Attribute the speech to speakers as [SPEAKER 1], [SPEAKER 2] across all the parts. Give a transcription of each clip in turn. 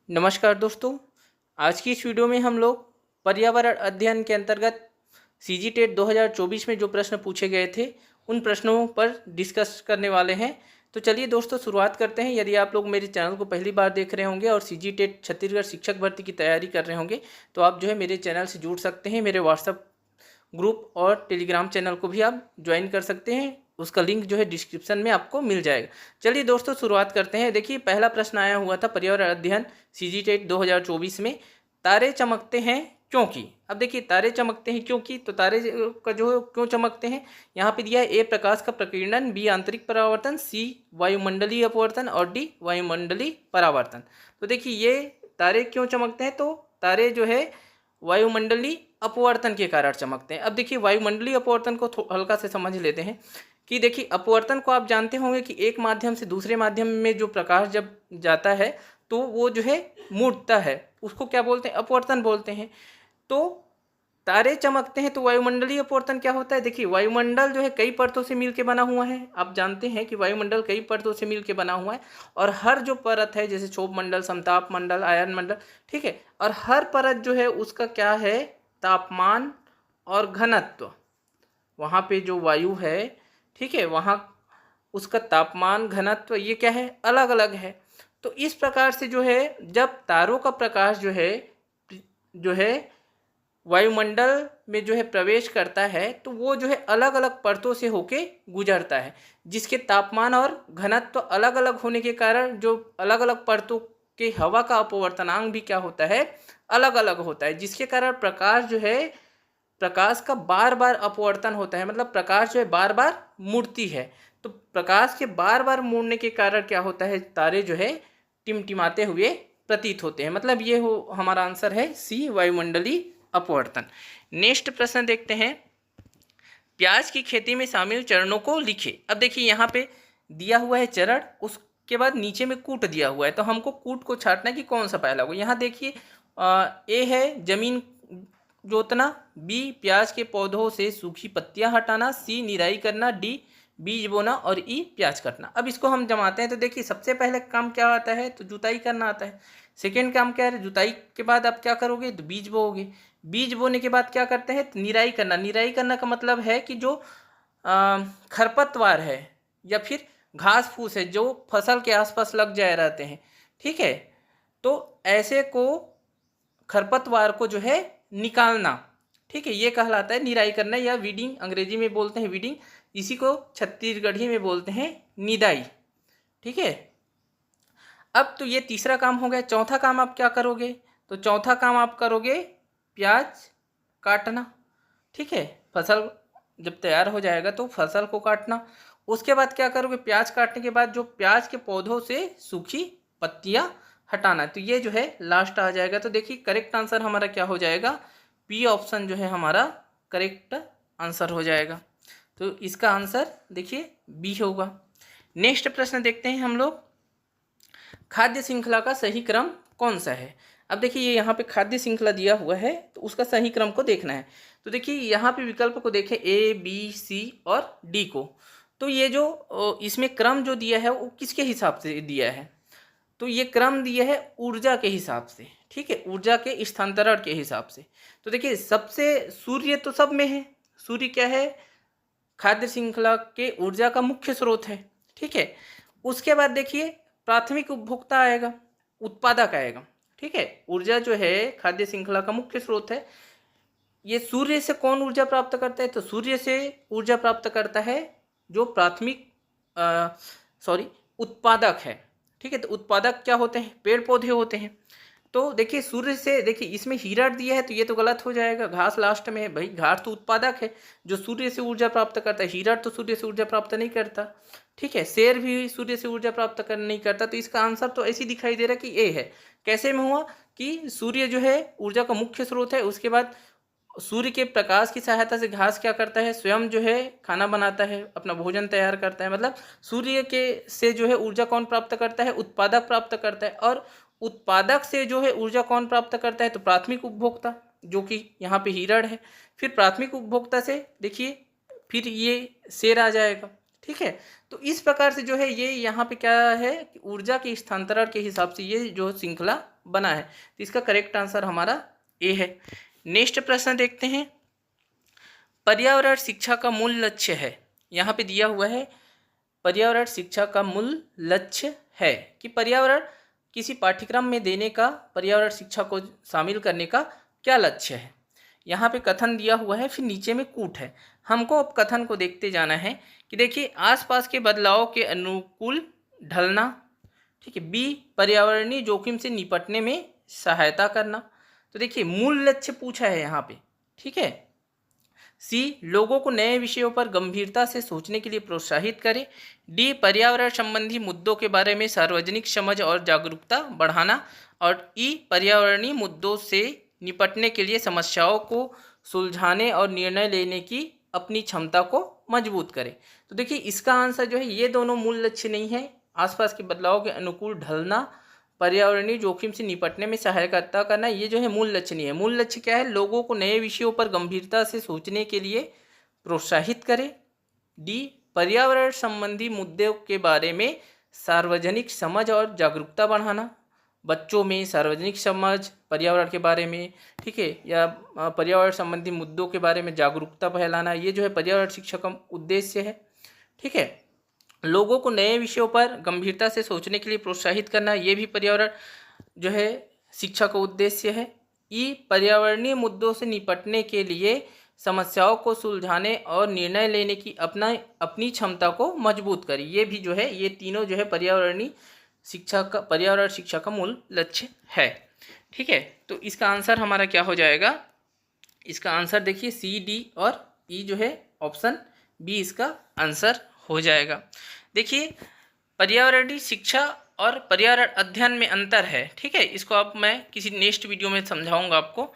[SPEAKER 1] नमस्कार दोस्तों। आज की इस वीडियो में हम लोग पर्यावरण अध्ययन के अंतर्गत सीजी टेट 2024 में जो प्रश्न पूछे गए थे उन प्रश्नों पर डिस्कस करने वाले हैं। तो चलिए दोस्तों शुरुआत करते हैं। यदि आप लोग मेरे चैनल को पहली बार देख रहे होंगे और सीजी टेट छत्तीसगढ़ शिक्षक भर्ती की तैयारी कर रहे होंगे तो आप जो है मेरे चैनल से जुड़ सकते हैं। मेरे व्हाट्सएप ग्रुप और टेलीग्राम चैनल को भी आप ज्वाइन कर सकते हैं। उसका लिंक जो है डिस्क्रिप्शन में आपको मिल जाएगा। चलिए दोस्तों शुरुआत करते हैं। देखिए पहला प्रश्न आया हुआ था पर्यावरण अध्ययन सीजी टेट 2024 में, तारे चमकते हैं क्योंकि। अब देखिए तारे चमकते हैं क्योंकि, तो तारे का जो है क्यों चमकते हैं यहाँ पे दिया है। ए प्रकाश का प्रकीर्णन, बी आंतरिक परावर्तन, सी वायुमंडलीय अपवर्तन और डी वायुमंडलीय परावर्तन। तो देखिए ये तारे क्यों चमकते हैं, तो तारे जो है वायुमंडलीय अपवर्तन के कारण चमकते हैं। अब देखिए वायुमंडलीय अपवर्तन को हल्का से समझ लेते हैं कि देखिए अपवर्तन को आप जानते होंगे कि एक माध्यम से दूसरे माध्यम में जो प्रकाश जब जाता है तो वो जो है मुड़ता है, उसको क्या बोलते हैं, अपवर्तन बोलते हैं। तो तारे चमकते हैं तो वायुमंडलीय अपवर्तन क्या होता है। देखिए वायुमंडल जो है कई परतों से मिलकर बना हुआ है। आप जानते हैं कि वायुमंडल कई परतों से मिलकर बना हुआ है और हर जो परत है जैसे क्षोभ मंडल, समताप मंडल, आयन मंडल, ठीक है, और हर परत जो है उसका क्या है, तापमान और घनत्व, वहाँ पे जो वायु है, ठीक है, वहाँ उसका तापमान घनत्व ये क्या है, अलग अलग है। तो इस प्रकार से जो है जब तारों का प्रकाश जो है वायुमंडल में जो है प्रवेश करता है तो वो जो है अलग अलग परतों से होके गुजरता है, जिसके तापमान और घनत्व अलग अलग होने के कारण जो अलग अलग परतों के हवा का अपवर्तनांक भी क्या होता है, अलग अलग होता है, जिसके कारण प्रकाश जो है, प्रकाश का बार बार अपवर्तन होता है, मतलब प्रकाश जो है बार बार मुड़ती है। तो प्रकाश के बार बार मुड़ने के कारण क्या होता है, तारे जो है टिमटिमाते हुए प्रतीत होते हैं। मतलब ये हो हमारा आंसर है सी, वायुमंडलीय अपवर्तन। नेक्स्ट प्रश्न देखते हैं, प्याज की खेती में शामिल चरणों को लिखे। अब देखिए यहाँ पे दिया हुआ है चरण, उसके बाद नीचे में कूट दिया हुआ है, तो हमको कूट को छांटना कि कौन सा पहला होगा। यहाँ देखिए ए है जमीन जोतना, बी प्याज के पौधों से सूखी पत्तियां हटाना, सी निराई करना, डी बीज बोना और ई प्याज काटना। अब इसको हम जमाते हैं तो देखिए सबसे पहले काम क्या आता है, तो जुताई करना आता है। सेकेंड काम क्या है, जुताई के बाद आप क्या करोगे, तो बीज बोओगे। बीज बोने के बाद क्या करते हैं, तो निराई करना। निराई करना का मतलब है कि जो खरपतवार है या फिर घास फूस है जो फसल के आसपास लग जाए रहते हैं, ठीक है, तो ऐसे को खरपतवार को जो है निकालना, ठीक है, ये कहलाता है निराई करना या वीडिंग। अंग्रेजी में बोलते हैं वीडिंग, इसी को छत्तीसगढ़ी में बोलते हैं निदाई, ठीक है। अब तो ये तीसरा काम हो गया। चौथा काम आप क्या करोगे, तो चौथा काम आप करोगे प्याज काटना, ठीक है। फसल जब तैयार हो जाएगा तो फसल को काटना। उसके बाद क्या करोगे, प्याज काटने के बाद जो प्याज के पौधों से सूखी पत्तियां हटाना। तो ये जो है लास्ट आ जाएगा। तो देखिए करेक्ट आंसर हमारा क्या हो जाएगा, पी ऑप्शन जो है हमारा करेक्ट आंसर हो जाएगा। तो इसका आंसर देखिए बी होगा। नेक्स्ट प्रश्न देखते हैं हम लोग, खाद्य श्रृंखला का सही क्रम कौन सा है। अब देखिए ये यहाँ पे खाद्य श्रृंखला दिया हुआ है तो उसका सही क्रम को देखना है। तो देखिए यहाँ पे विकल्प को देखें ए, बी, सी और डी को। तो ये जो इसमें क्रम जो दिया है वो किसके हिसाब से दिया है, तो ये क्रम दिया है ऊर्जा के हिसाब से, ठीक है, ऊर्जा के स्थानांतरण के हिसाब से। तो देखिए सबसे सूर्य तो सब में है, सूर्य क्या है, खाद्य श्रृंखला के ऊर्जा का मुख्य स्रोत है, ठीक है। उसके बाद देखिए प्राथमिक उपभोक्ता आएगा, उत्पादक आएगा, ठीक है। ऊर्जा जो है खाद्य श्रृंखला का मुख्य स्रोत है। ये सूर्य से कौन ऊर्जा प्राप्त करता है, तो सूर्य से ऊर्जा प्राप्त करता है जो प्राथमिक उत्पादक है, ठीक है। तो उत्पादक क्या होते हैं, पेड़ पौधे होते हैं। तो देखिए सूर्य से, देखिए इसमें हीरा दिया है तो ये तो गलत हो जाएगा, घास लास्ट में है भाई, घास तो उत्पादक है जो सूर्य से ऊर्जा प्राप्त करता है, हीरा तो सूर्य से ऊर्जा प्राप्त नहीं करता, ठीक है। शेर भी सूर्य से ऊर्जा प्राप्त कर नहीं करता। तो इसका आंसर तो ऐसे दिखाई दे रहा है कि ए है। कैसे में हुआ कि सूर्य जो है ऊर्जा का मुख्य स्रोत है, उसके बाद सूर्य के प्रकाश की सहायता से घास क्या करता है, स्वयं जो है खाना बनाता है, अपना भोजन तैयार करता है। मतलब सूर्य के से जो है ऊर्जा कौन प्राप्त करता है, उत्पादक प्राप्त करता है। और उत्पादक से जो है ऊर्जा कौन प्राप्त करता है, तो प्राथमिक उपभोक्ता, जो कि यहाँ पे हिरण है। फिर प्राथमिक उपभोक्ता से देखिए फिर ये शेर आ जाएगा, ठीक है। तो इस प्रकार से जो है ये यहाँ पे क्या है कि ऊर्जा के स्थानांतरण के हिसाब से ये जो श्रृंखला बना है, तो इसका करेक्ट आंसर हमारा ए है। नेक्स्ट प्रश्न देखते हैं, पर्यावरण शिक्षा का मूल लक्ष्य है। यहाँ पे दिया हुआ है पर्यावरण शिक्षा का मूल लक्ष्य है कि पर्यावरण किसी पाठ्यक्रम में देने का, पर्यावरण शिक्षा को शामिल करने का क्या लक्ष्य है। यहाँ पे कथन दिया हुआ है, फिर नीचे में कूट है। हमको अब कथन को देखते जाना है कि देखिए आसपास के बदलाव के अनुकूल ढलना, ठीक है। बी, पर्यावरणीय जोखिम से निपटने में सहायता करना। तो देखिए मूल लक्ष्य पूछा है यहाँ पे, ठीक है। सी, लोगों को नए विषयों पर गंभीरता से सोचने के लिए प्रोत्साहित करें। डी, पर्यावरण संबंधी मुद्दों के बारे में सार्वजनिक समझ और जागरूकता बढ़ाना। और ई, पर्यावरणीय मुद्दों से निपटने के लिए समस्याओं को सुलझाने और निर्णय लेने की अपनी क्षमता को मजबूत करें। तो देखिए इसका आंसर जो है ये दोनों मूल लक्ष्य नहीं है। आसपास के बदलाव के अनुकूल ढलना, पर्यावरणीय जोखिम से निपटने में सहायता करना, ये जो है मूल लक्ष्य नहीं है। मूल लक्ष्य क्या है, लोगों को नए विषयों पर गंभीरता से सोचने के लिए प्रोत्साहित करें। डी, पर्यावरण संबंधी मुद्दों के बारे में सार्वजनिक समझ और जागरूकता बढ़ाना, बच्चों में सार्वजनिक समझ पर्यावरण के बारे में, ठीक है, या पर्यावरण संबंधी मुद्दों के बारे में जागरूकता फैलाना, ये जो है पर्यावरण शिक्षा का उद्देश्य है, ठीक है। लोगों को नए विषयों पर गंभीरता से सोचने के लिए प्रोत्साहित करना, ये भी पर्यावरण जो है शिक्षा का उद्देश्य है। ई, पर्यावरणीय मुद्दों से निपटने के लिए समस्याओं को सुलझाने और निर्णय लेने की अपनी क्षमता को मजबूत करें, ये भी जो है, ये तीनों जो है पर्यावरण शिक्षा का मूल लक्ष्य है, ठीक है। तो इसका आंसर हमारा क्या हो जाएगा, इसका आंसर देखिए सी, डी और ई जो है ऑप्शन बी इसका आंसर हो जाएगा। देखिए पर्यावरणीय शिक्षा और पर्यावरण अध्ययन में अंतर है, ठीक है। इसको अब मैं किसी नेक्स्ट वीडियो में समझाऊंगा आपको।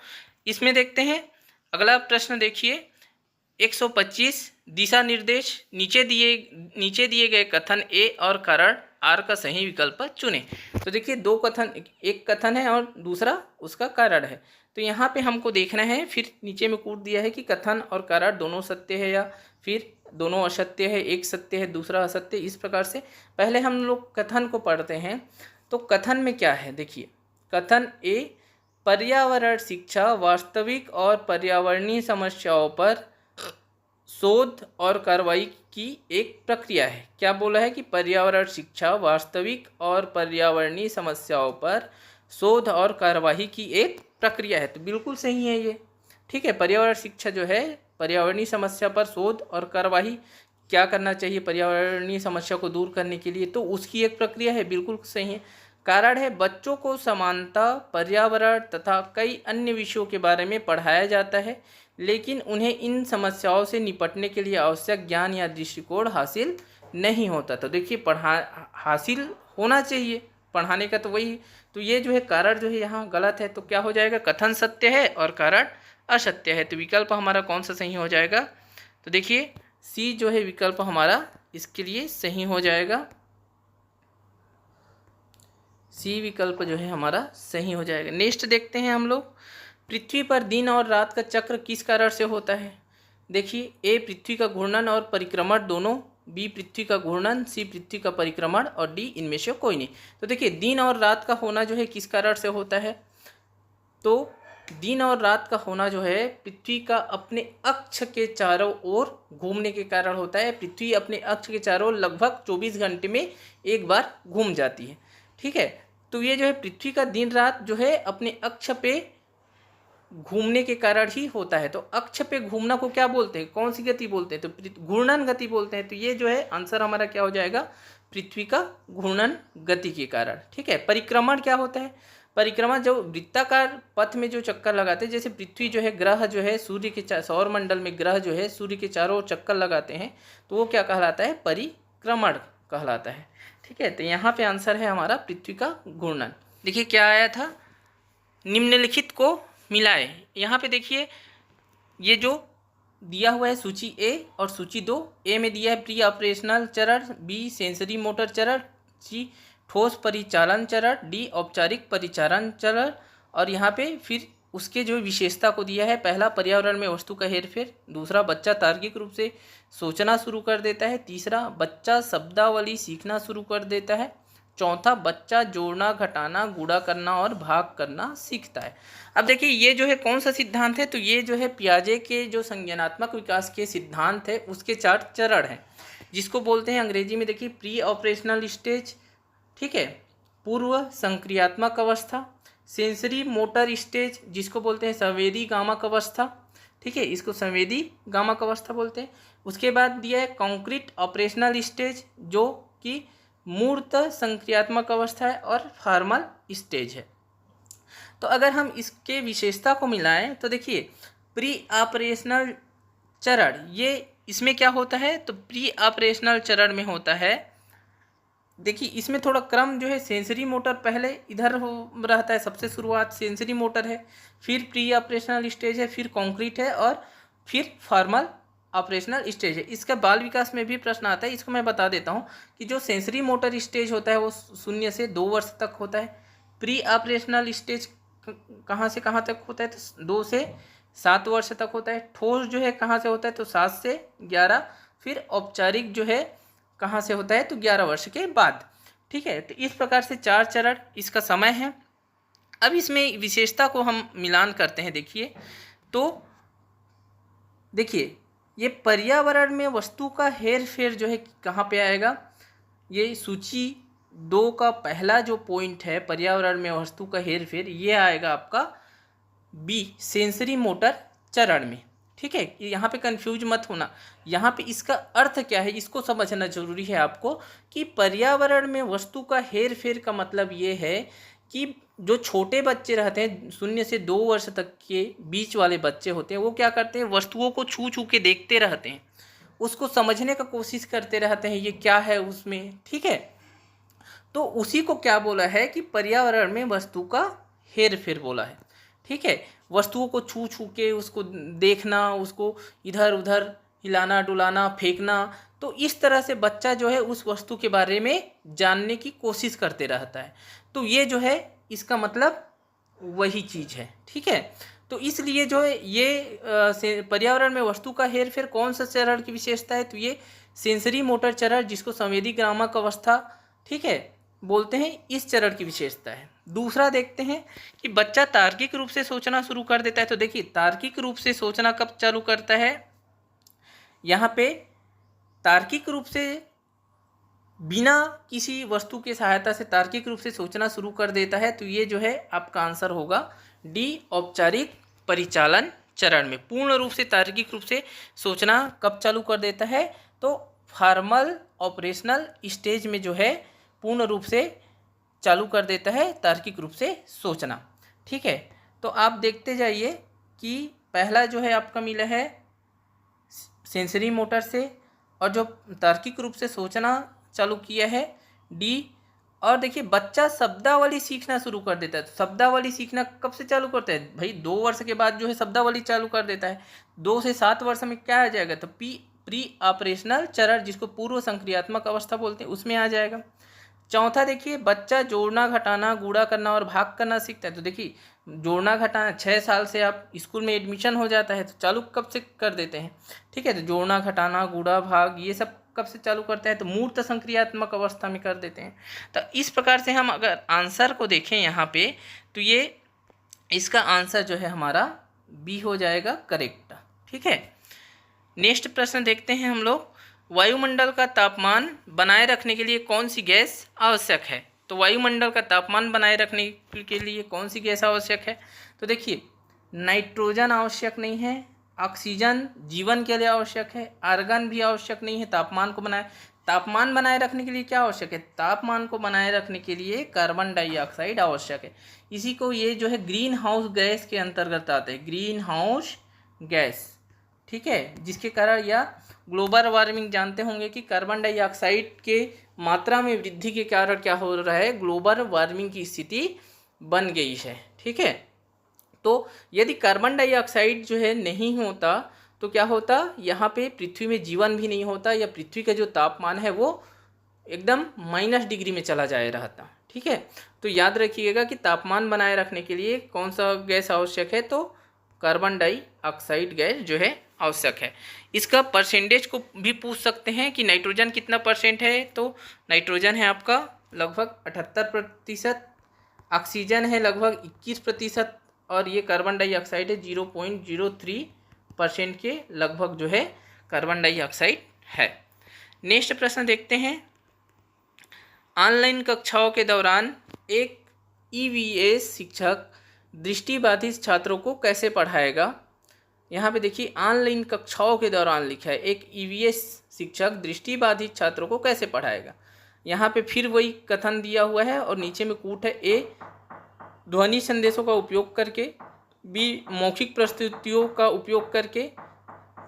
[SPEAKER 1] इसमें देखते हैं अगला प्रश्न, देखिए 125 दिशा निर्देश, नीचे दिए गए कथन ए और कारण आर का सही विकल्प चुनें। तो देखिए दो कथन, एक कथन है और दूसरा उसका कारण है। तो यहाँ पे हमको देखना है, फिर नीचे में कूट दिया है कि कथन और कारण दोनों सत्य है या फिर दोनों असत्य है, एक सत्य है दूसरा असत्य। इस प्रकार से पहले हम लोग कथन को पढ़ते हैं। तो कथन में क्या है, देखिए कथन ए, पर्यावरण शिक्षा वास्तविक और पर्यावरणीय समस्याओं पर शोध और कार्रवाई की एक प्रक्रिया है। क्या बोला है कि पर्यावरण शिक्षा वास्तविक और पर्यावरणीय समस्याओं पर शोध और कार्रवाई की एक प्रक्रिया है। तो बिल्कुल सही है ये, ठीक है। पर्यावरण शिक्षा जो है पर्यावरणीय समस्या पर शोध और कार्रवाई क्या करना चाहिए पर्यावरणीय समस्या को दूर करने के लिए, तो उसकी एक प्रक्रिया है, बिल्कुल सही है। कारण है, बच्चों को समानता, पर्यावरण तथा कई अन्य विषयों के बारे में पढ़ाया जाता है, लेकिन उन्हें इन समस्याओं से निपटने के लिए आवश्यक ज्ञान या दृष्टिकोण हासिल नहीं होता। तो देखिए हासिल होना चाहिए पढ़ाने का, तो वही, तो ये जो है कारण जो है यहाँ गलत है। तो क्या हो जाएगा, कथन सत्य है और कारण असत्य है। तो विकल्प हमारा कौन सा सही हो जाएगा, तो देखिए सी जो है विकल्प हमारा इसके लिए सही हो जाएगा। सी विकल्प जो है हमारा सही हो जाएगा। नेक्स्ट देखते हैं हम लोग, पृथ्वी पर दिन और रात का चक्र किस कारण से होता है। देखिए ए, पृथ्वी का घूर्णन और परिक्रमण दोनों, बी, पृथ्वी का घूर्णन, सी, पृथ्वी का परिक्रमण और डी, इनमें से कोई नहीं। तो देखिए दिन और रात का होना जो है किस कारण से होता है, तो दिन और रात का होना जो है पृथ्वी का अपने अक्ष के चारों ओर घूमने के कारण होता है। पृथ्वी अपने अक्ष के चारों ओर लगभग 24 घंटे में एक बार घूम जाती है, ठीक है। तो ये जो है पृथ्वी का दिन रात जो है अपने अक्ष पे घूमने के कारण ही होता है। तो अक्ष पे घूमना को क्या बोलते हैं, कौन सी गति बोलते हैं, तो घूर्णन गति बोलते हैं। तो ये जो है आंसर हमारा क्या हो जाएगा, पृथ्वी का घूर्णन गति के कारण, ठीक है। परिक्रमण क्या होता है, परिक्रमा जो वृत्ताकार पथ में जो चक्कर लगाते हैं, जैसे पृथ्वी जो है ग्रह जो है सूर्य के सौर मंडल में ग्रह जो है सूर्य के चारों ओर चक्कर लगाते हैं, तो वो क्या कहलाता है, परिक्रमण कहलाता है, ठीक है। तो यहाँ पे आंसर है हमारा पृथ्वी का घूर्णन। देखिए क्या आया था, निम्नलिखित को मिलाए। यहाँ पे देखिए ये जो दिया हुआ है सूची ए और सूची 2, ए में दिया है प्री ऑपरेशनल चरण, बी सेंसरी मोटर चरण, सी ठोस परिचालन चरण, डी औपचारिक परिचालन चरण, और यहाँ पे फिर उसके जो विशेषता को दिया है। पहला, पर्यावरण में वस्तु का हेरफेर। दूसरा, बच्चा तार्किक रूप से सोचना शुरू कर देता है। तीसरा, बच्चा शब्दावली सीखना शुरू कर देता है। चौथा, बच्चा जोड़ना, घटाना, गुणा करना और भाग करना सीखता है। अब देखिए ये जो है कौन सा सिद्धांत है, तो ये जो है पियाजे के जो संज्ञानात्मक विकास के सिद्धांत है उसके 4 चरण हैं, जिसको बोलते हैं अंग्रेजी में देखिए प्री ऑपरेशनल स्टेज, ठीक है, पूर्व संक्रियात्मक अवस्था, सेंसरी मोटर स्टेज जिसको बोलते हैं संवेदी गामक अवस्था, ठीक है, इसको संवेदी गामक अवस्था बोलते हैं। उसके बाद दिया है कॉन्क्रीट ऑपरेशनल स्टेज जो कि मूर्त संक्रियात्मक अवस्था है और फॉर्मल स्टेज है। तो अगर हम इसके विशेषता को मिलाएं तो देखिए प्री ऑपरेशनल चरण, ये इसमें क्या होता है, तो प्री ऑपरेशनल चरण में होता है, देखिए इसमें थोड़ा क्रम जो है सेंसरी मोटर पहले इधर हो रहता है, सबसे शुरुआत सेंसरी मोटर है, फिर प्री ऑपरेशनल स्टेज है, फिर कॉन्क्रीट है और फिर फॉर्मल ऑपरेशनल स्टेज है। इसका बाल विकास में भी प्रश्न आता है, इसको मैं बता देता हूँ कि जो सेंसरी मोटर स्टेज होता है वो 0 से 2 वर्ष तक होता है। प्री ऑपरेशनल स्टेज कहाँ से कहाँ तक होता है, तो 2 से 7 वर्ष तक होता है। ठोस जो है कहाँ से होता है, तो 7 से 11। फिर औपचारिक जो है कहाँ से होता है, तो 11 वर्ष के बाद, ठीक है। तो इस प्रकार से 4 चरण इसका समय है। अब इसमें विशेषता को हम मिलान करते हैं। देखिए तो देखिए ये पर्यावरण में वस्तु का हेर फेर जो है कहाँ पे आएगा, ये सूची 2 का पहला जो पॉइंट है पर्यावरण में वस्तु का हेर फेर, ये आएगा आपका बी सेंसरी मोटर चरण में, ठीक है। यहाँ पे कंफ्यूज मत होना, यहाँ पे इसका अर्थ क्या है इसको समझना जरूरी है आपको कि पर्यावरण में वस्तु का हेर फेर का मतलब ये है कि जो छोटे बच्चे रहते हैं 0 से 2 वर्ष तक के बीच वाले बच्चे होते हैं, वो क्या करते हैं, वस्तुओं को छू छू के देखते रहते हैं, उसको समझने का कोशिश करते रहते हैं ये क्या है उसमें, ठीक है। तो उसी को क्या बोला है कि पर्यावरण में वस्तु का हेर फेर बोला है, ठीक है। वस्तुओं को छू छू के उसको देखना, उसको इधर उधर हिलाना डुलाना फेंकना, तो इस तरह से बच्चा जो है उस वस्तु के बारे में जानने की कोशिश करते रहता है। तो ये जो है इसका मतलब वही चीज़ है, ठीक है। तो इसलिए जो है ये पर्यावरण में वस्तु का हेर फेर कौन सा चरण की विशेषता है, तो ये सेंसरी मोटर चरण जिसको संवेदी ग्रामक अवस्था, ठीक है, बोलते हैं, इस चरण की विशेषता है। दूसरा देखते हैं कि बच्चा तार्किक रूप से सोचना शुरू कर देता है। तो देखिए तार्किक रूप से सोचना कब चालू करता है, यहाँ पे तार्किक रूप से बिना किसी वस्तु की सहायता से तार्किक रूप से सोचना शुरू कर देता है। तो ये जो है आपका आंसर होगा डी औपचारिक परिचालन चरण में। पूर्ण रूप से तार्किक रूप से सोचना कब चालू कर देता है, तो फॉर्मल ऑपरेशनल स्टेज में जो है पूर्ण रूप से चालू कर देता है तार्किक रूप से सोचना, ठीक है। तो आप देखते जाइए कि पहला जो है आपका मिला है सेंसरी मोटर से, और जो तार्किक रूप से सोचना चालू किया है डी। और देखिए बच्चा शब्दावली सीखना शुरू कर देता है। तो शब्दावली सीखना कब से चालू करता है भाई, 2 वर्ष के बाद जो है शब्दावली चालू कर देता है। 2 से 7 वर्ष में क्या आ जाएगा, तो प्री ऑपरेशनल चरण जिसको पूर्व संक्रियात्मक अवस्था बोलते हैं उसमें आ जाएगा। चौथा देखिए बच्चा जोड़ना घटाना गुणा करना और भाग करना सीखता है। तो देखिए जोड़ना घटाना 6 साल से आप स्कूल में एडमिशन हो जाता है तो चालू कब से कर देते हैं, ठीक है। तो जोड़ना घटाना गुणा भाग ये सब कब से चालू करते हैं, तो मूर्त संक्रियात्मक अवस्था में कर देते हैं। तो इस प्रकार से हम अगर आंसर को देखें यहाँ पे, तो ये इसका आंसर जो है हमारा बी हो जाएगा करेक्ट, ठीक है। नेक्स्ट प्रश्न देखते हैं हम लोग, वायुमंडल का तापमान बनाए रखने के लिए कौन सी गैस आवश्यक है। तो वायुमंडल का तापमान बनाए रखने के लिए कौन सी गैस आवश्यक है, तो देखिए नाइट्रोजन आवश्यक नहीं है, ऑक्सीजन जीवन के लिए आवश्यक है, आर्गन भी आवश्यक नहीं है। तापमान बनाए रखने के लिए क्या आवश्यक है, तापमान को बनाए रखने के लिए कार्बन डाइऑक्साइड आवश्यक है। इसी को ये जो है ग्रीन हाउस गैस के अंतर्गत आते हैं, ग्रीन हाउस गैस, ठीक है, जिसके कारण या ग्लोबल वार्मिंग जानते होंगे कि कार्बन डाइऑक्साइड के मात्रा में वृद्धि के कारण क्या हो रहा है, ग्लोबल वार्मिंग की स्थिति बन गई है, ठीक है। तो यदि कार्बन डाइऑक्साइड जो है नहीं होता तो क्या होता, यहाँ पे पृथ्वी में जीवन भी नहीं होता, या पृथ्वी का जो तापमान है वो एकदम -डिग्री में चला जाए रहता, ठीक है। तो याद रखिएगा कि तापमान बनाए रखने के लिए कौन सा गैस आवश्यक है, तो कार्बन डाइऑक्साइड गैस जो है आवश्यक है। इसका परसेंटेज को भी पूछ सकते हैं कि नाइट्रोजन कितना परसेंट है, तो नाइट्रोजन है आपका लगभग 78%, ऑक्सीजन है लगभग 21% और ये कार्बन डाइऑक्साइड है 0.03% के लगभग जो है कार्बन डाइऑक्साइड है। नेक्स्ट प्रश्न देखते हैं। ऑनलाइन कक्षाओं के दौरान एक ईवीएस शिक्षक दृष्टिबाधित छात्रों को कैसे पढ़ाएगा। यहाँ पे देखिए ऑनलाइन कक्षाओं के दौरान लिखा है एक ईवीएस शिक्षक दृष्टिबाधित छात्रों को कैसे पढ़ाएगा। यहाँ पे फिर वही कथन दिया हुआ है और नीचे में कूट है। ए, ध्वनि संदेशों का उपयोग करके, बी, मौखिक प्रस्तुतियों का उपयोग करके,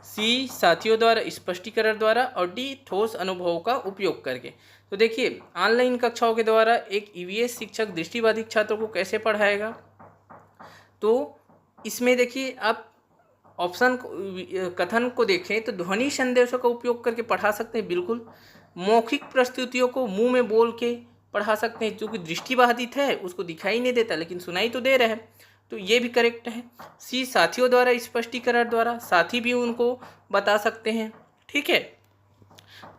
[SPEAKER 1] सी, साथियों द्वारा स्पष्टीकरण द्वारा और डी, ठोस अनुभवों का उपयोग करके। तो देखिए ऑनलाइन कक्षाओं के द्वारा एक ईवीएस शिक्षक दृष्टिबाधित छात्रों को कैसे पढ़ाएगा, तो इसमें देखिए आप ऑप्शन कथन को देखें तो ध्वनि संदेशों का उपयोग करके पढ़ा सकते हैं, बिल्कुल। मौखिक प्रस्तुतियों को मुंह में बोल के पढ़ा सकते हैं, क्योंकि दृष्टिबाधित है उसको दिखाई नहीं देता लेकिन सुनाई तो दे रहा है, तो ये भी करेक्ट है। सी, साथियों द्वारा स्पष्टीकरण द्वारा, साथी भी उनको बता सकते हैं, ठीक है,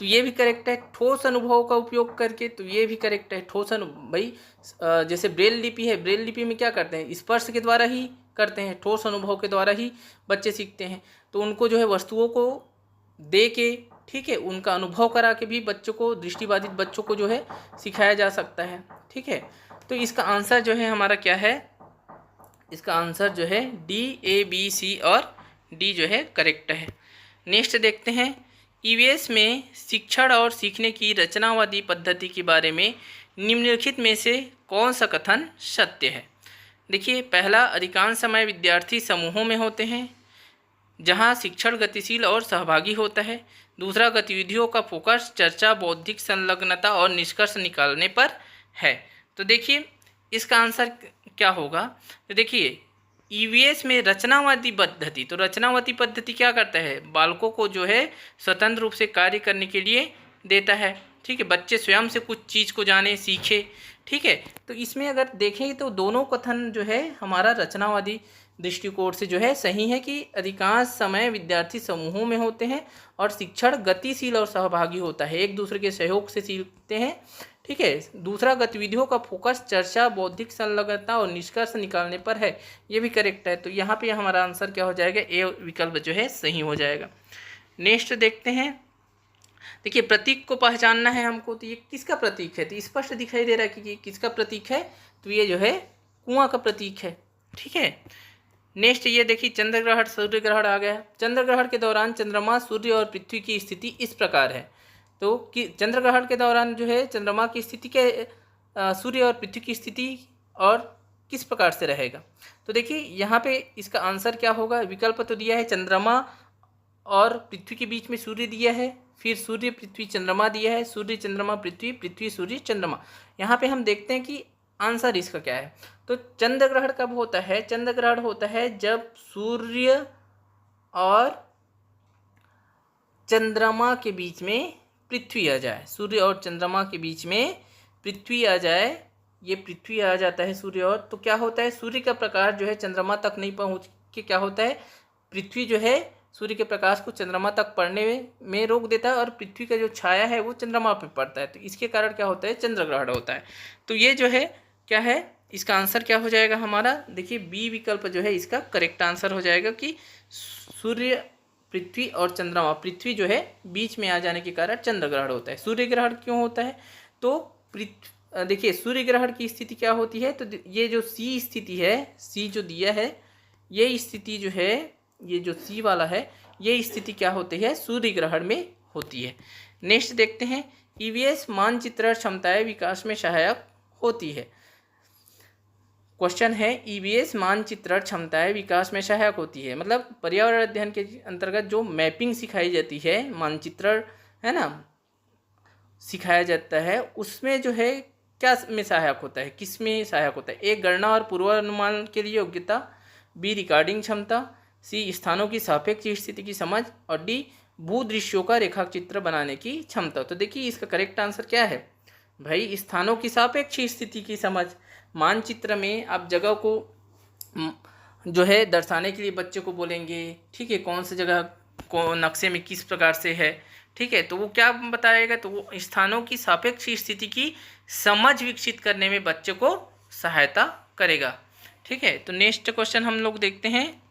[SPEAKER 1] तो ये भी करेक्ट है। ठोस अनुभव का उपयोग करके, तो ये भी करेक्ट है। ठोस अनुभव भाई जैसे ब्रेल लिपि है, ब्रेल लिपि में क्या करते हैं, स्पर्श के द्वारा ही करते हैं, ठोस अनुभव के द्वारा ही बच्चे सीखते हैं, तो उनको जो है वस्तुओं को दे के, ठीक है, उनका अनुभव करा के भी बच्चों को, दृष्टिबाधित बच्चों को जो है सिखाया जा सकता है, ठीक है। तो इसका आंसर जो है हमारा क्या है, इसका आंसर जो है डी, ए, बी, सी और डी जो है करेक्ट है। नेक्स्ट देखते हैं। ईवीएस में शिक्षण और सीखने की रचनावादी पद्धति के बारे में निम्नलिखित में से कौन सा कथन सत्य है। देखिए पहला, अधिकांश समय विद्यार्थी समूहों में होते हैं जहां शिक्षण गतिशील और सहभागी होता है। दूसरा, गतिविधियों का फोकस चर्चा, बौद्धिक संलग्नता और निष्कर्ष निकालने पर है। तो देखिए इसका आंसर क्या होगा, तो देखिए ईवीएस में रचनावादी पद्धति, तो रचनावादी पद्धति क्या करता है, बालकों को जो है स्वतंत्र रूप से कार्य करने के लिए देता है, ठीक है, बच्चे स्वयं से कुछ चीज़ को जाने, सीखे, ठीक है। तो इसमें अगर देखें तो दोनों कथन जो है हमारा रचनावादी दृष्टिकोण से जो है सही है कि अधिकांश समय विद्यार्थी समूहों में होते हैं और शिक्षण गतिशील और सहभागी होता है, एक दूसरे के सहयोग से सीखते हैं, ठीक है। दूसरा, गतिविधियों का फोकस चर्चा, बौद्धिक संलग्नता और निष्कर्ष निकालने पर है, ये भी करेक्ट है। तो यहाँ पे हमारा आंसर क्या हो जाएगा, ए विकल्प जो है सही हो जाएगा। नेक्स्ट देखते हैं। देखिए प्रतीक को पहचानना है हमको, तो ये किसका प्रतीक है, तो स्पष्ट दिखाई दे रहा है कि ये किसका प्रतीक है, तो ये जो है कुआं का प्रतीक है, ठीक है। नेक्स्ट ये देखिए चंद्र ग्रहण, सूर्य ग्रहण आ गया। चंद्र ग्रहण के दौरान चंद्रमा, सूर्य और पृथ्वी की स्थिति इस प्रकार है, तो कि चंद्र ग्रहण के दौरान जो है चंद्रमा की स्थिति के सूर्य और पृथ्वी की स्थिति और किस प्रकार से रहेगा। तो देखिए यहाँ पे इसका आंसर क्या होगा, विकल्प तो दिया है, चंद्रमा और पृथ्वी के बीच में सूर्य दिया है, फिर सूर्य पृथ्वी चंद्रमा दिया है, सूर्य चंद्रमा पृथ्वी, पृथ्वी सूर्य चंद्रमा। यहाँ पे हम देखते हैं कि आंसर इसका क्या है। तो चंद्र ग्रहण कब होता है, चंद्र ग्रहण होता है जब सूर्य और चंद्रमा के बीच में पृथ्वी आ जाए, सूर्य और चंद्रमा के बीच में पृथ्वी आ जाए, ये पृथ्वी आ जाता है सूर्य और, तो क्या होता है, सूर्य का प्रकाश जो है चंद्रमा तक नहीं पहुंच के क्या होता है, पृथ्वी जो है सूर्य के प्रकाश को चंद्रमा तक पड़ने में रोक देता है और पृथ्वी का जो छाया है वो चंद्रमा पे पड़ता है, तो इसके कारण क्या होता है, चंद्र ग्रहण होता है। तो ये जो है क्या है, इसका आंसर क्या हो जाएगा हमारा, देखिए बी विकल्प जो है इसका करेक्ट आंसर हो जाएगा कि सूर्य, पृथ्वी और चंद्रमा, पृथ्वी जो है बीच में आ जाने के कारण चंद्र ग्रहण होता है। सूर्य ग्रहण क्यों होता है, तो देखिए सूर्य ग्रहण की स्थिति क्या होती है, तो ये जो सी स्थिति है, सी जो दिया है, ये स्थिति जो है, ये जो सी वाला है, ये स्थिति क्या होती है, सूर्य ग्रहण में होती है। नेक्स्ट देखते हैं। ईवीएस मानचित्रण क्षमताएं विकास में सहायक होती है। क्वेश्चन है, ईवीएस मानचित्रण क्षमताएं विकास में सहायक होती है, मतलब पर्यावरण अध्ययन के अंतर्गत जो मैपिंग सिखाई जाती है, मानचित्रण है ना सिखाया जाता है, उसमें जो है क्या में सहायक होता है, किस में सहायक होता है। ए, गणना और पूर्वानुमान के लिए योग्यता, बी, रिकॉर्डिंग क्षमता, सी, स्थानों की सापेक्ष स्थिति की समझ और डी, भूदृश्यों का रेखाचित्र बनाने की क्षमता। तो देखिए इसका करेक्ट आंसर क्या है, भाई स्थानों की सापेक्ष स्थिति की समझ। मानचित्र में आप जगह को जो है दर्शाने के लिए बच्चे को बोलेंगे, ठीक है, कौन सी जगह को नक्शे में किस प्रकार से है, ठीक है, तो वो क्या बताएगा, तो वो स्थानों की सापेक्ष स्थिति की समझ विकसित करने में बच्चे को सहायता करेगा। ठीक है, तो नेक्स्ट क्वेश्चन हम लोग देखते हैं।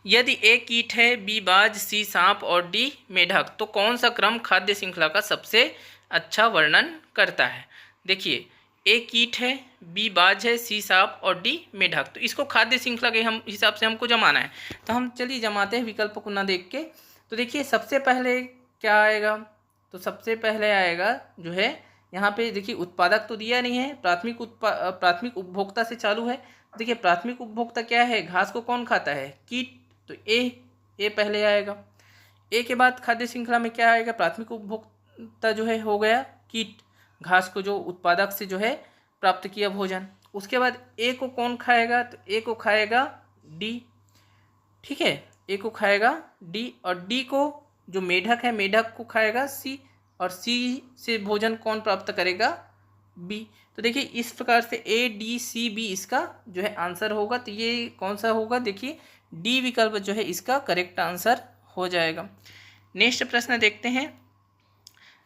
[SPEAKER 1] यदि ए कीट है, बी बाज, सी सांप और डी मेढक, तो कौन सा क्रम खाद्य श्रृंखला का सबसे अच्छा वर्णन करता है। देखिए, ए कीट है, बी बाज है, सी सांप और डी मेढक, तो इसको खाद्य श्रृंखला के हम हिसाब से हमको जमाना है। तो हम चलिए जमाते हैं विकल्प को ना देख के। तो देखिए सबसे पहले क्या आएगा, तो सबसे पहले आएगा जो है यहाँ पे देखिए उत्पादक तो दिया नहीं है, प्राथमिक उपभोक्ता से चालू है। देखिए प्राथमिक उपभोक्ता क्या है, घास को कौन खाता है, कीट, तो ए पहले आएगा। ए के बाद खाद्य श्रृंखला में क्या आएगा, प्राथमिक उपभोक्ता जो है हो गया कीट, घास को जो उत्पादक से जो है प्राप्त किया भोजन। उसके बाद ए को कौन खाएगा, तो ए को खाएगा डी, ठीक है, ए को खाएगा डी, और डी को जो मेढक है मेढक को खाएगा सी, और सी से भोजन कौन प्राप्त करेगा, बी। तो देखिए इस प्रकार से ए डी सी बी इसका जो है आंसर होगा। तो ये कौन सा होगा, देखिए डी विकल्प जो है इसका करेक्ट आंसर हो जाएगा। नेक्स्ट प्रश्न देखते हैं।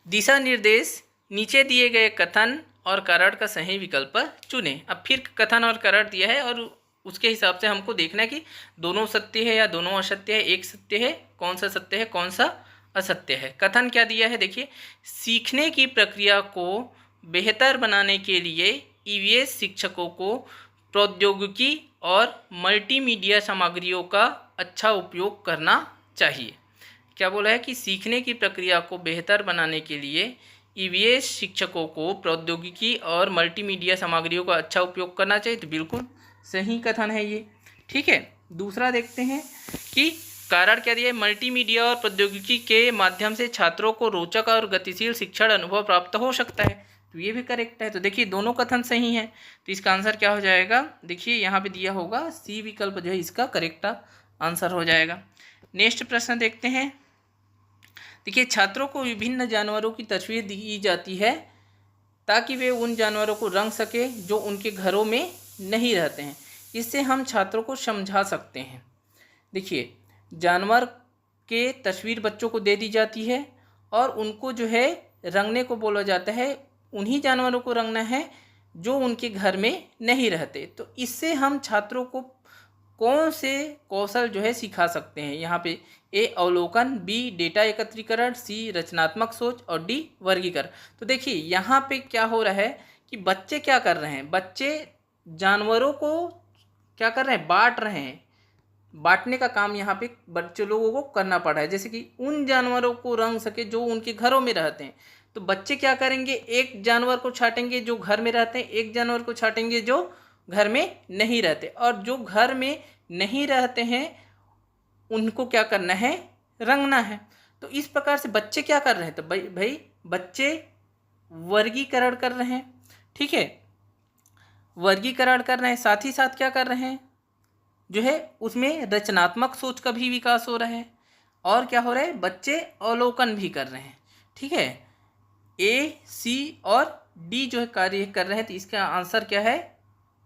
[SPEAKER 1] दिशा निर्देश, नीचे दिए गए कथन और कारण का सही विकल्प चुनें। अब फिर कथन और कारण दिया है और उसके हिसाब से हमको देखना है कि दोनों सत्य है या दोनों असत्य है, एक सत्य है, कौन सा सत्य है कौन सा असत्य है। कथन क्या दिया है, देखिए, सीखने की प्रक्रिया को बेहतर बनाने के लिए ईवीएस शिक्षकों को प्रौद्योगिकी और मल्टीमीडिया सामग्रियों का अच्छा उपयोग करना चाहिए। क्या बोला है कि सीखने की प्रक्रिया को बेहतर बनाने के लिए ईवीएस शिक्षकों को प्रौद्योगिकी और मल्टीमीडिया सामग्रियों का अच्छा उपयोग करना चाहिए। तो बिल्कुल सही कथन है ये। ठीक है, दूसरा देखते हैं कि कारण क्या दिया है, मल्टीमीडिया और प्रौद्योगिकी के माध्यम से छात्रों को रोचक और गतिशील शिक्षण अनुभव प्राप्त हो सकता है। तो ये भी करेक्ट है। तो देखिए दोनों कथन सही हैं, तो इसका आंसर क्या हो जाएगा, देखिए यहाँ पे दिया होगा सी विकल्प जो है इसका करेक्ट आंसर हो जाएगा। नेक्स्ट प्रश्न देखते हैं। देखिए, छात्रों को विभिन्न जानवरों की तस्वीर दी जाती है ताकि वे उन जानवरों को रंग सके जो उनके घरों में नहीं रहते हैं। इससे हम छात्रों को समझा सकते हैं। देखिए, जानवर के तस्वीर बच्चों को दे दी जाती है और उनको जो है रंगने को बोला जाता है, उन्हीं जानवरों को रंगना है जो उनके घर में नहीं रहते। तो इससे हम छात्रों को कौन से कौशल जो है सिखा सकते हैं, यहाँ पे ए अवलोकन, बी डेटा एकत्रीकरण, सी रचनात्मक सोच और डी वर्गीकरण। तो देखिए यहाँ पे क्या हो रहा है कि बच्चे क्या कर रहे हैं, बच्चे जानवरों को क्या कर रहे हैं, बांट रहे हैं। बांटने का काम यहाँ पे बच्चे लोगों को करना पड़ रहा है, जैसे कि उन जानवरों को रंग सके जो उनके घरों में रहते हैं। तो बच्चे क्या करेंगे, एक जानवर को छाटेंगे जो घर में रहते हैं, एक जानवर को छाटेंगे जो घर में नहीं रहते, और जो घर में नहीं रहते हैं उनको क्या करना है, रंगना है। तो इस प्रकार से बच्चे क्या कर रहे हैं, तो भाई बच्चे वर्गीकरण कर रहे हैं। ठीक है, वर्गीकरण कर रहे हैं, साथ ही साथ क्या कर रहे हैं, जो है उसमें रचनात्मक सोच का भी विकास हो रहा है, और क्या हो रहा है, बच्चे अवलोकन भी कर रहे हैं। ठीक है, ए सी और डी जो है कार्य कर रहे हैं। तो इसका आंसर क्या है,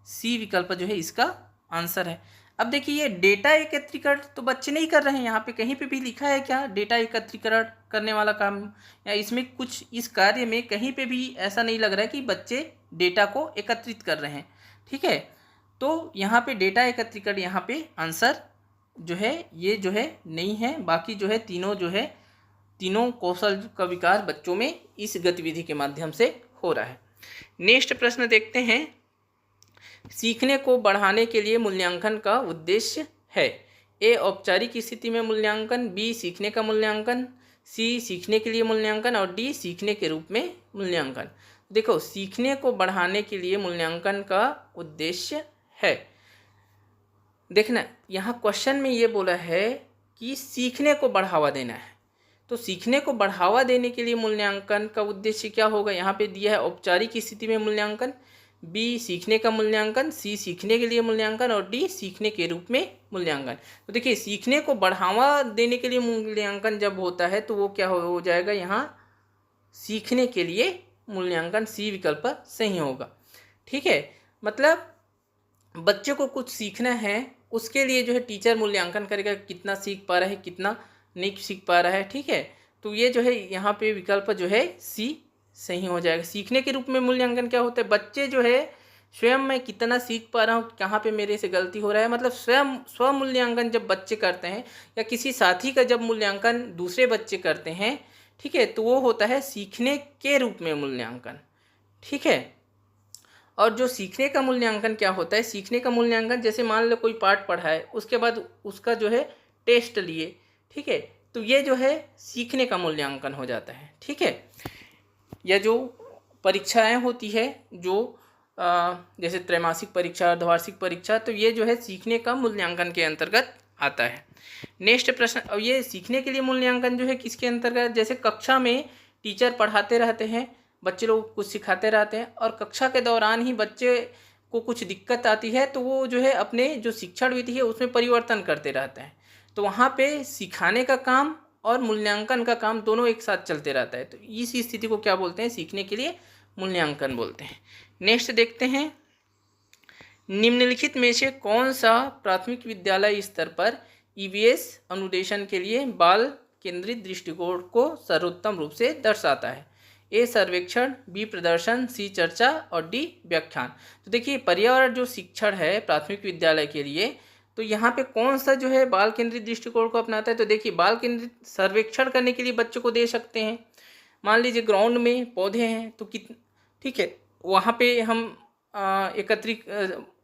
[SPEAKER 1] सी विकल्प जो है इसका आंसर है। अब देखिए ये डेटा एकत्रीकरण तो बच्चे नहीं कर रहे हैं, यहाँ पे कहीं पे भी लिखा है क्या डेटा एकत्रीकरण करने वाला काम, या इसमें कुछ इस कार्य में कहीं पे भी ऐसा नहीं लग रहा है कि बच्चे डेटा को एकत्रित कर रहे हैं। ठीक है, तो यहाँ पे डेटा एकत्रीकरण यहाँ पे आंसर जो है ये जो है नहीं है, बाकी जो है तीनों जो है तीनों कौशल का विकास बच्चों में इस गतिविधि के माध्यम से हो रहा है। नेक्स्ट प्रश्न देखते हैं। सीखने को बढ़ाने के लिए मूल्यांकन का उद्देश्य है। ए औपचारिक स्थिति में मूल्यांकन, बी सीखने का मूल्यांकन, सी सीखने के लिए मूल्यांकन और डी सीखने के रूप में मूल्यांकन। देखो, सीखने को बढ़ाने के लिए मूल्यांकन का उद्देश्य है। देखना यहाँ क्वेश्चन में ये बोला है कि सीखने को बढ़ावा देना है, तो सीखने को बढ़ावा देने के लिए मूल्यांकन का उद्देश्य क्या होगा, यहाँ पे दिया है औपचारिक स्थिति में मूल्यांकन, बी सीखने का मूल्यांकन, सी सीखने के लिए मूल्यांकन और डी सीखने के रूप में मूल्यांकन। तो देखिए सीखने को बढ़ावा देने के लिए मूल्यांकन जब होता है तो वो क्या हो जाएगा, यहाँ सीखने के लिए मूल्यांकन सी विकल्प सही होगा। ठीक है, मतलब बच्चे को कुछ सीखना है, उसके लिए जो है टीचर मूल्यांकन करेगा कितना सीख पा रहा है, कितना नहीं सीख पा रहा है। ठीक है, तो ये जो है यहाँ पे विकल्प जो है सी सही हो जाएगा। सीखने के रूप में मूल्यांकन क्या होता है, बच्चे जो है स्वयं मैं कितना सीख पा रहा हूँ, कहाँ पे मेरे से गलती हो रहा है, मतलब स्वयं स्व मूल्यांकन जब बच्चे करते हैं या किसी साथी का जब मूल्यांकन दूसरे बच्चे करते हैं, ठीक है, तो वो होता है सीखने के रूप में मूल्यांकन। ठीक है, और जो सीखने का मूल्यांकन क्या होता है, सीखने का मूल्यांकन जैसे मान लो कोई पाठ पढ़ा है, उसके बाद उसका जो है टेस्ट लिए, ठीक है, तो ये जो है सीखने का मूल्यांकन हो जाता है। ठीक है, या जो परीक्षाएं होती है जो जैसे त्रैमासिक परीक्षा, अर्धवार्षिक परीक्षा, तो ये जो है सीखने का मूल्यांकन के अंतर्गत आता है। नेक्स्ट प्रश्न, अब ये सीखने के लिए मूल्यांकन जो है किसके अंतर्गत, जैसे कक्षा में टीचर पढ़ाते रहते हैं, बच्चे लोग कुछ सिखाते रहते हैं और कक्षा के दौरान ही बच्चे को कुछ दिक्कत आती है, तो वो जो है अपने जो शिक्षण विधि है उसमें परिवर्तन करते रहते हैं। तो वहाँ पे सिखाने का काम और मूल्यांकन का काम दोनों एक साथ चलते रहता है। तो इस स्थिति को क्या बोलते हैं, सीखने के लिए मूल्यांकन बोलते हैं। नेक्स्ट देखते हैं, निम्नलिखित में से कौन सा प्राथमिक विद्यालय स्तर पर ईवीएस अनुदेशन के लिए बाल केंद्रित दृष्टिकोण को सर्वोत्तम रूप से दर्शाता है। ए सर्वेक्षण, बी प्रदर्शन, सी चर्चा और डी व्याख्यान। तो देखिए पर्यावरण जो शिक्षण है प्राथमिक विद्यालय के लिए, तो यहाँ पे कौन सा जो है बाल केंद्रित दृष्टिकोण को अपनाता है, तो देखिए बाल केंद्रित सर्वेक्षण करने के लिए बच्चों को दे सकते हैं। मान लीजिए ग्राउंड में पौधे हैं तो ठीक है, वहाँ पे हम एकत्रित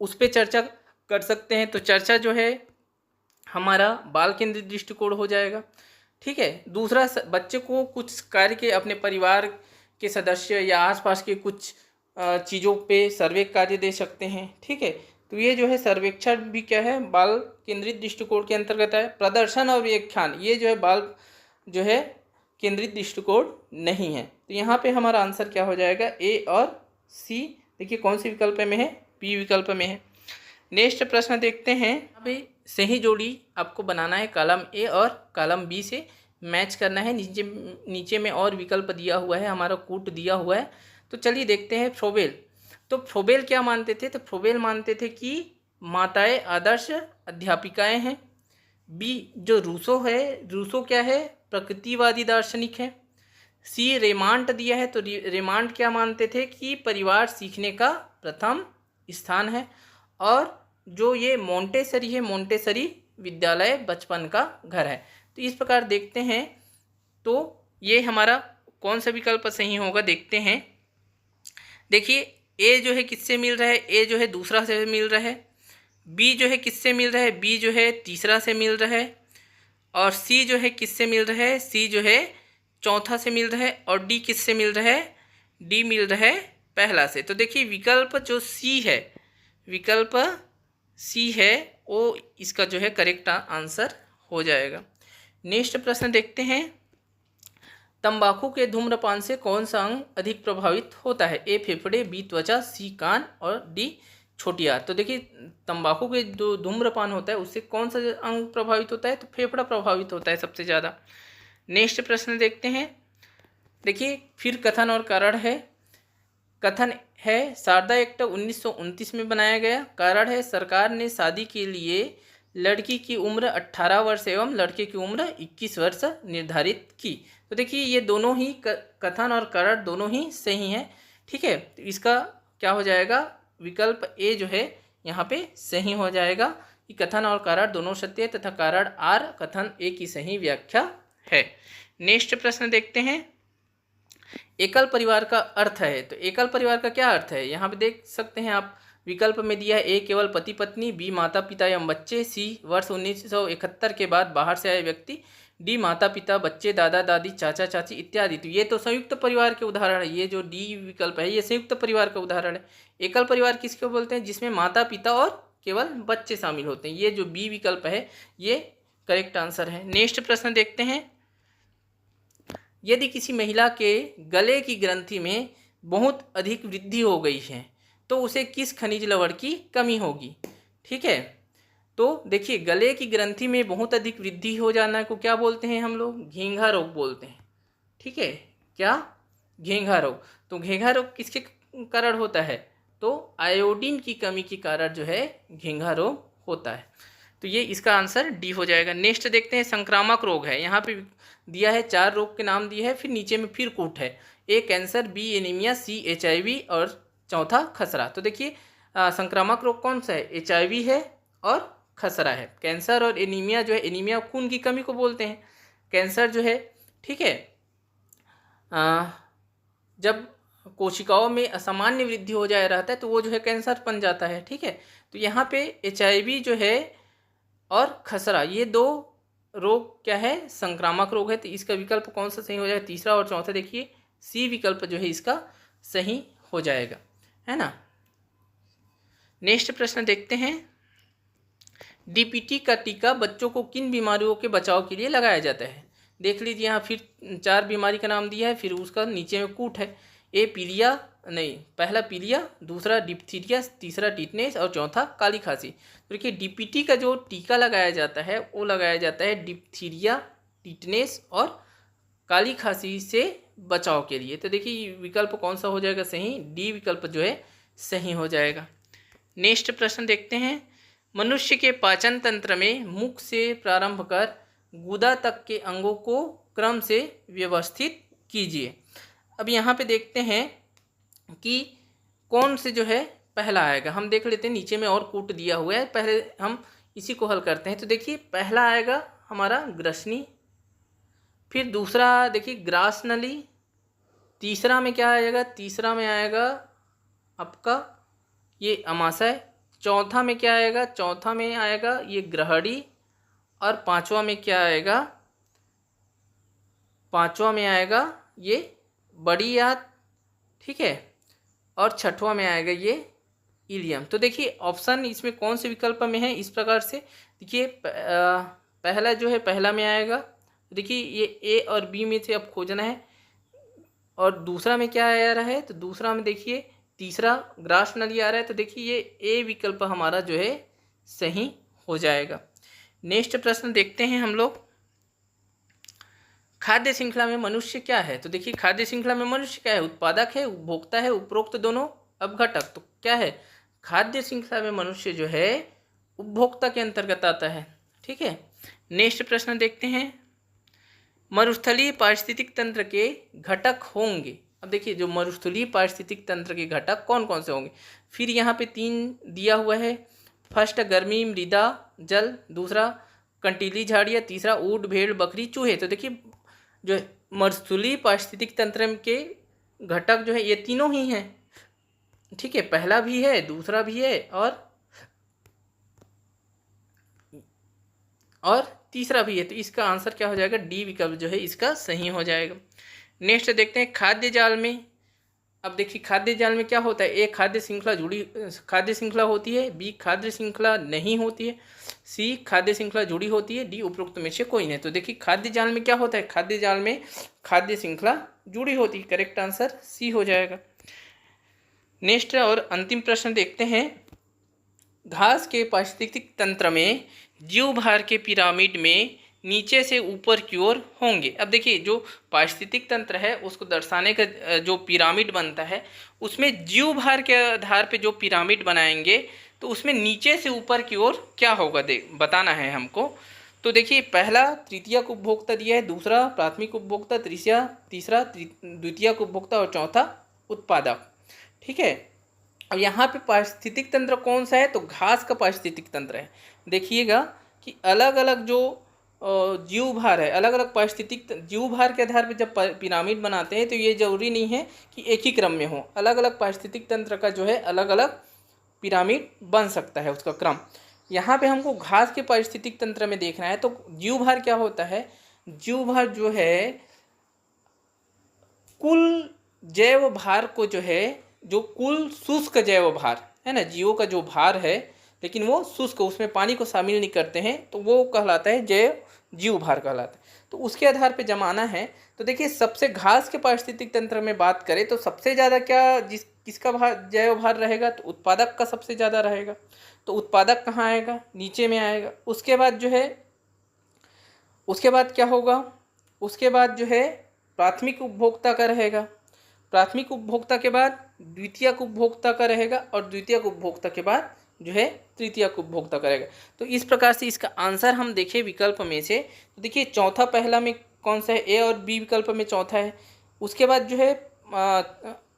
[SPEAKER 1] उस पर चर्चा कर सकते हैं, तो चर्चा जो है हमारा बाल केंद्रित दृष्टिकोण हो जाएगा। ठीक है, दूसरा बच्चे को कुछ कार्य के अपने परिवार के सदस्य या आसपास के कुछ चीज़ों पे सर्वे कार्य दे सकते हैं। ठीक है, तो ये जो है सर्वेक्षण भी क्या है, बाल केंद्रित दृष्टिकोण के अंतर्गत है। प्रदर्शन और व्याख्यान ये जो है बाल जो है केंद्रित दृष्टिकोण नहीं है। तो यहाँ पे हमारा आंसर क्या हो जाएगा, ए और सी। देखिए कौन सी विकल्प में है, बी विकल्प में है। नेक्स्ट प्रश्न देखते हैं, अभी सही जोड़ी आपको बनाना है, कॉलम ए और कॉलम बी से मैच करना है। नीचे में और विकल्प दिया हुआ है, हमारा कूट दिया हुआ है। तो चलिए देखते हैं फ्रोबेल। तो फ्रोबेल क्या मानते थे, तो फ्रोबेल मानते थे कि माताएं आदर्श अध्यापिकाएं हैं। बी जो रूसो है, रूसो क्या है, प्रकृतिवादी दार्शनिक है। सी रेमांड दिया है, तो रेमांड क्या मानते थे कि परिवार सीखने का प्रथम स्थान है। और जो ये मोंटेसरी है, मोंटेसरी विद्यालय बचपन का घर है। तो इस प्रकार देखते हैं, तो ये हमारा कौन सा विकल्प सही होगा, देखते हैं। देखिए ए जो है किससे मिल रहा है, ए जो है दूसरा से मिल रहा है। बी जो है किससे मिल रहा है, बी जो है तीसरा से मिल रहा है। और सी जो है किससे मिल रहा है, सी जो है चौथा से मिल रहा है। और डी किससे मिल रहा है, डी मिल रहा है पहला से। तो देखिए विकल्प जो सी है, विकल्प सी है, वो इसका जो है करेक्ट आंसर हो जाएगा। नेक्स्ट प्रश्न देखते हैं, तंबाकू के धूम्रपान से कौन सा अंग अधिक प्रभावित होता है, ए फेफड़े, बी त्वचा, सी कान और डी छोटी आंत। तो देखिए तंबाकू के जो धूम्रपान होता है उससे कौन सा अंग प्रभावित होता है, तो फेफड़ा प्रभावित होता है सबसे ज़्यादा। नेक्स्ट प्रश्न देखते हैं, देखिए फिर कथन और कारण है। कथन है शारदा एक्ट 1929 में बनाया गया। कारण है सरकार ने शादी के लिए लड़की की उम्र 18 वर्ष एवं लड़के की उम्र 21 वर्ष निर्धारित की। तो देखिए ये दोनों ही कथन और कारण दोनों ही सही हैं। ठीक है, तो इसका क्या हो जाएगा, विकल्प ए जो है यहाँ पे सही हो जाएगा कि कथन और कारण दोनों सत्य तथा कारण आर कथन ए की सही व्याख्या है। नेक्स्ट प्रश्न देखते हैं, एकल परिवार का अर्थ है। तो एकल परिवार का क्या अर्थ है, यहाँ पे देख सकते हैं आप, विकल्प में दिया है ए केवल पति पत्नी, बी माता पिता एवं बच्चे, सी वर्ष 1971 के बाद बाहर से आए व्यक्ति, डी माता पिता बच्चे दादा दादी चाचा चाची इत्यादि। तो ये तो संयुक्त परिवार के उदाहरण है, ये जो डी विकल्प है ये संयुक्त परिवार का उदाहरण है। एकल परिवार किसको बोलते हैं, जिसमें माता पिता और केवल बच्चे शामिल होते हैं। ये जो बी विकल्प है ये करेक्ट आंसर है। नेक्स्ट प्रश्न देखते हैं, यदि किसी महिला के गले की ग्रंथि में बहुत अधिक वृद्धि हो गई है तो उसे किस खनिज लवण की कमी होगी। ठीक है, तो देखिए गले की ग्रंथि में बहुत अधिक वृद्धि हो जाना को क्या बोलते हैं हम लोग, घेंघा रोग बोलते हैं। ठीक है, क्या, घेंघा रोग। तो घेंघा रोग किसके कारण होता है? तो आयोडीन की कमी के कारण जो है घेंघा रोग होता है। तो ये इसका आंसर डी हो जाएगा। नेक्स्ट देखते हैं, संक्रामक रोग है। यहाँ पे दिया है 4 रोग के नाम दिए हैं, फिर नीचे में फिर कूट है। ए कैंसर, बी एनीमिया, सी HIV और चौथा खसरा। तो देखिए संक्रामक रोग कौन सा है? HIV है और खसरा है। कैंसर और एनीमिया जो है, एनीमिया खून की कमी को बोलते हैं। कैंसर जो है, ठीक है, जब कोशिकाओं में असामान्य वृद्धि हो जाए रहता है तो वो जो है कैंसर बन जाता है। ठीक है, तो यहाँ पे HIV जो है और खसरा, ये 2 रोग क्या है? संक्रामक रोग है। तो इसका विकल्प कौन सा सही हो जाएगा? तीसरा और चौथा देखिए सी विकल्प जो है इसका सही हो जाएगा, है ना। नेक्स्ट प्रश्न देखते हैं, DPT का टीका बच्चों को किन बीमारियों के बचाव के लिए लगाया जाता है? देख लीजिए, यहाँ फिर 4 बीमारी का नाम दिया है, फिर उसका नीचे में कूट है। पहला पीलिया, दूसरा डिप्थीरिया, तीसरा टिटनेस और चौथा काली खांसी। तो देखिए DPT का जो टीका लगाया जाता है वो लगाया जाता है डिप्थीरिया, टिटनेस और काली खांसी से बचाव के लिए। तो देखिए विकल्प कौन सा हो जाएगा सही? डी विकल्प जो है सही हो जाएगा। नेक्स्ट प्रश्न देखते हैं, मनुष्य के पाचन तंत्र में मुख से प्रारंभ कर गुदा तक के अंगों को क्रम से व्यवस्थित कीजिए। अब यहाँ पे देखते हैं कि कौन से जो है पहला आएगा। हम देख लेते हैं, नीचे में और कूट दिया हुआ है, पहले हम इसी को हल करते हैं। तो देखिए पहला आएगा हमारा ग्रसनी, फिर दूसरा देखिए ग्रास नली, तीसरा में क्या आएगा? तीसरा में आएगा आपका ये अमाशय, चौथा में क्या आएगा? चौथा में आएगा ये ग्रहणी, और पांचवा में क्या आएगा? पांचवा में आएगा ये बड़ी आंत, ठीक है, और छठवां में आएगा ये इलियम। तो देखिए ऑप्शन इसमें कौन से विकल्प में है? इस प्रकार से देखिए पहला जो है पहला में आएगा। देखिए ये ए और बी में से अब खोजना है, और दूसरा में क्या आ रहा है? तो दूसरा में देखिए तीसरा ग्रास नली आ रहा है। तो देखिए ये ए विकल्प हमारा जो है सही हो जाएगा। नेक्स्ट प्रश्न देखते हैं हम लोग, खाद्य श्रृंखला में मनुष्य क्या है? तो देखिए खाद्य श्रृंखला में मनुष्य क्या है? उत्पादक है, उपभोक्ता है, उपरोक्त दोनों अपघटक। तो क्या है? खाद्य श्रृंखला में मनुष्य जो है उपभोक्ता के अंतर्गत आता है। ठीक है, नेक्स्ट प्रश्न देखते हैं, मरुस्थलीय पारिस्थितिक तंत्र के घटक होंगे। अब देखिए जो मरुस्थलीय पारिस्थितिक तंत्र के घटक कौन कौन से होंगे? फिर यहाँ पे 3 दिया हुआ है। फर्स्ट गर्मी, मृदा, जल, दूसरा कंटीली झाड़ियाँ, तीसरा ऊँट, भेड़, बकरी, चूहे। तो देखिए जो मरुस्थलीय पारिस्थितिक तंत्र के घटक जो है ये तीनों ही हैं। ठीक है, पहला भी है, दूसरा भी है और तीसरा भी है। तो इसका आंसर क्या हो जाएगा? डी विकल्प जो है इसका सही हो जाएगा। नेक्स्ट देखते हैं खाद्य जाल में। अब देखिए खाद्य जाल में क्या होता है? ए खाद्य श्रृंखला होती है, बी खाद्य श्रृंखला नहीं होती है, सी खाद्य श्रृंखला जुड़ी होती है, डी उपरोक्त में से कोई नहीं। तो देखिए खाद्य जाल में क्या होता है? खाद्य जाल में खाद्य श्रृंखला जुड़ी होती है। करेक्ट आंसर सी हो जाएगा। नेक्स्ट और अंतिम प्रश्न देखते हैं, घास के पारिस्थितिक तंत्र में जीव भार के पिरामिड में नीचे से ऊपर की ओर होंगे। अब देखिए जो पारिस्थितिक तंत्र है उसको दर्शाने का जो पिरामिड बनता है उसमें जीव भार के आधार पे जो पिरामिड बनाएंगे तो उसमें नीचे से ऊपर की ओर क्या होगा बताना है हमको। तो देखिए पहला तृतीयक उपभोक्ता दिया है, दूसरा प्राथमिक उपभोक्ता, तीसरा द्वितीयक उपभोक्ता और चौथा उत्पादक। ठीक है, अब यहाँ पे पारिस्थितिक तंत्र कौन सा है? तो घास का पारिस्थितिक तंत्र है। देखिएगा कि अलग अलग जो जीव भार है, अलग अलग पारिस्थितिक जीव भार के आधार पर जब पिरामिड बनाते हैं तो ये जरूरी नहीं है कि एक ही क्रम में हो। अलग अलग पारिस्थितिक तंत्र का जो है अलग अलग पिरामिड बन सकता है उसका क्रम। यहाँ पे हमको घास के पारिस्थितिक तंत्र में देखना है। तो जीव भार क्या होता है? जीव भार जो है कुल जैव भार को जो है, जो कुल शुष्क जैव भार है ना, जीवों का जो भार है लेकिन वो शुष्क, उसमें पानी को शामिल नहीं करते हैं, तो वो कहलाता है जीव भार कहलाता है। तो उसके आधार पे जमाना है। तो देखिए सबसे घास के पारिस्थितिक तंत्र में बात करें तो सबसे ज़्यादा किसका भार जैव भार रहेगा? तो उत्पादक का सबसे ज़्यादा रहेगा। तो उत्पादक कहाँ आएगा? नीचे में आएगा। उसके बाद जो है, उसके बाद क्या होगा? उसके बाद जो है प्राथमिक उपभोक्ता का रहेगा। प्राथमिक उपभोक्ता के बाद द्वितीयक उपभोक्ता का रहेगा और द्वितीयक उपभोक्ता के बाद जो है तृतीयक उपभोक्ता का रहेगा। तो इस प्रकार से इसका आंसर हम देखें विकल्प में से, तो देखिए चौथा पहला में कौन सा है, ए और बी विकल्प में चौथा है। उसके बाद जो है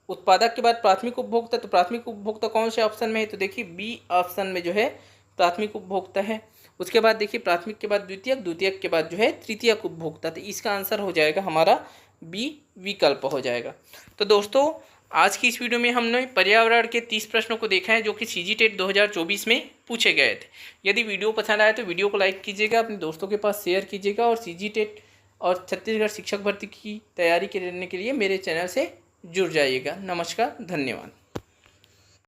[SPEAKER 1] उत्पादक के बाद प्राथमिक उपभोक्ता, तो प्राथमिक उपभोक्ता कौन से ऑप्शन में है, तो देखिए बी ऑप्शन में जो है प्राथमिक उपभोक्ता है। उसके बाद देखिए प्राथमिक के बाद द्वितीयक, द्वितीयक के बाद जो है तृतीयक उपभोक्ता, तो इसका आंसर हो जाएगा हमारा बी विकल्प हो जाएगा। तो दोस्तों आज की इस वीडियो में हमने पर्यावरण के 30 प्रश्नों को देखा है जो कि सीजीटेट 2024 में पूछे गए थे। यदि वीडियो पसंद आए तो वीडियो को लाइक कीजिएगा, अपने दोस्तों के पास शेयर कीजिएगा और सीजीटेट और छत्तीसगढ़ शिक्षक भर्ती की तैयारी करने के लिए मेरे चैनल से जुड़ जाइएगा। नमस्कार, धन्यवाद।